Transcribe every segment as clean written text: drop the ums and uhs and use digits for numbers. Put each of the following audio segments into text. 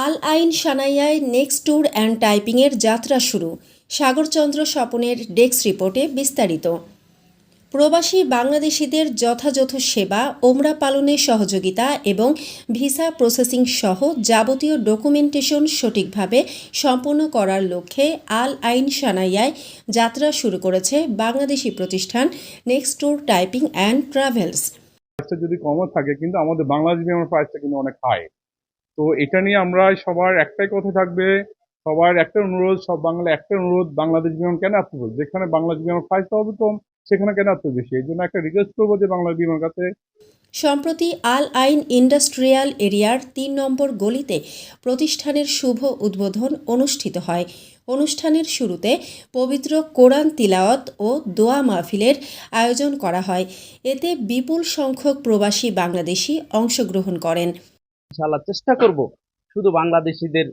আল আইন সানাইয়ায় next tour and টাইপিংয়ের যাত্রা শুরু। সাগরচন্দ্র স্বপনের ডেস্ক রিপোর্টে বিস্তারিত। প্রবাসী বাংলাদেশিদের যথাযথ সেবা, ওমরা পালনে সহযোগিতা এবং ভিসা প্রসেসিং সহ যাবতীয় ডকুমেন্টেশন সঠিকভাবে সম্পন্ন করার লক্ষ্যে আল আইন সানাইয়ায় যাত্রা শুরু করেছে বাংলাদেশি প্রতিষ্ঠান next tour typing and travels. যদি কমও থাকে কিন্তু আমাদের বাংলাদেশ বিমানের প্রাইসটা কিন্তু অনেক হাই। তো এটা নিয়ে আমরা সবার একটাই কথা থাকবে, সবার একটা অনুরোধ, সব বাংলা একটা অনুরোধ, বাংলাদেশ বিমান কেন এত বল, যেখানে বাংলাদেশ বিমান প্রাইসটা হবে কম সেখানে কেন এত বেশি। এই জন্য একটা রিকোয়েস্ট করবো যে বাংলাদেশ বিমান কাছে। সম্প্রতি আল আইন ইন্ডাস্ট্রিয়াল এরিয়ার ৩ নম্বর গলিতে প্রতিষ্ঠানের শুভ উদ্বোধন অনুষ্ঠিত হয়। অনুষ্ঠানের শুরুতে পবিত্র কোরআন তিলাওয়াত ও দোয়া মাহফিলের আয়োজন করা হয়। এতে বিপুল সংখ্যক প্রবাসী বাংলাদেশি অংশগ্রহণ করেন। ইনশাআল্লাহ চেষ্টা করব শুধু বাংলাদেশিদের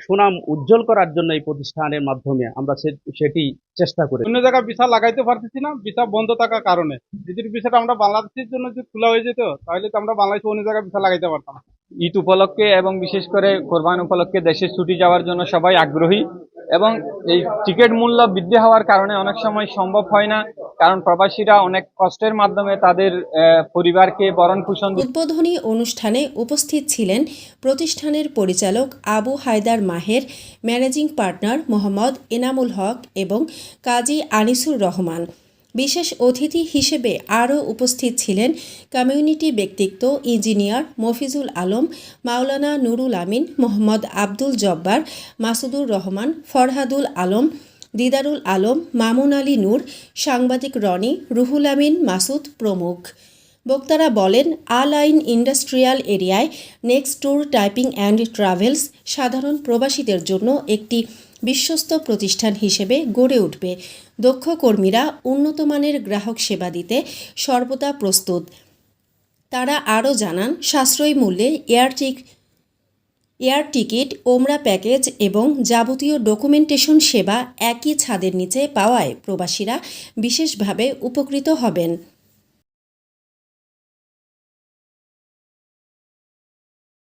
সুনাম উজ্জ্বল করার জন্য এই প্রতিষ্ঠানের মাধ্যমে আমরা সেটি চেষ্টা করি। অন্য জায়গায় ভিসা লাগাইতে পারতেছি না, ভিসা বন্ধ থাকার কারণে। যদি ভিসাটা আমরা বাংলাদেশের জন্য যদি খোলা হয়ে যেত তাহলে তো আমরা বাংলাদেশে অন্য জায়গায় ভিসা লাগাইতে পারতাম। ঈদ উপলক্ষে এবং বিশেষ করে কোরবান উপলক্ষে দেশে ছুটি যাওয়ার জন্য সবাই আগ্রহী, এবং এই টিকিট মূল্য বৃদ্ধি হওয়ার কারণে অনেক সময় সম্ভব হয় না, কারণ প্রবাসীরা অনেক কষ্টের মাধ্যমে তাদের পরিবারকে ভরণ পোষণ। উদ্বোধনী অনুষ্ঠানে উপস্থিত ছিলেন প্রতিষ্ঠানের পরিচালক আবু হায়দার মাহের, ম্যানেজিং পার্টনার মোহাম্মদ এনামুল হক এবং কাজী আনিসুর রহমান। বিশেষ অতিথি হিসেবে আরও উপস্থিত ছিলেন কমিউনিটি ব্যক্তিত্ব ইঞ্জিনিয়ার মফিজুল আলম, মাওলানা নুরুল আমিন, মোহাম্মদ আব্দুল জব্বার, মাসুদুর রহমান, ফরহাদুল আলম, দিদারুল আলম, মামুন আলী নূর, সাংবাদিক রনি, রুহুল আমিন মাসুদ প্রমুখ। বক্তারা বলেন, আল আইন ইন্ডাস্ট্রিয়াল এরিয়ায় next tour typing and travels সাধারণ প্রবাসীদের জন্য একটি বিশ্বস্ত প্রতিষ্ঠান হিসেবে গড়ে উঠবে। দক্ষ কর্মীরা উন্নত মানের গ্রাহক সেবা দিতে সর্বদা প্রস্তুত। তারা আরও জানান, সাশ্রয়ী মূল্যে এয়ার টিকিট, ওমরা প্যাকেজ এবং যাবতীয় ডকুমেন্টেশন সেবা একই ছাদের নিচে পাওয়ায় প্রবাসীরা বিশেষভাবে উপকৃত হবেন।